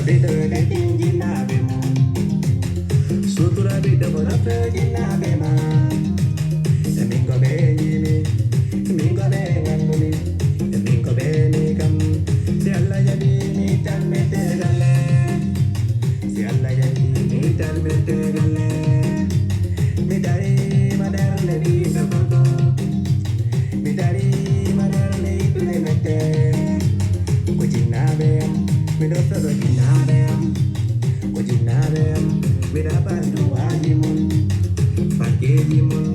bida ga jinjina be mo. Sutura bida bora fe jinna be ma. Mingo be ni, mingo be nganduni, mingo be ni kam. Si Allah jadi ni tal me te galle. Si Allah jadi ni tal me te galle. Mi dari madar le di kapago. Mi dari madar le ipile mete. Kujinabem, mi dosa do jinabem. Kujinabem, mi dapat dua jimun, pakai jimun.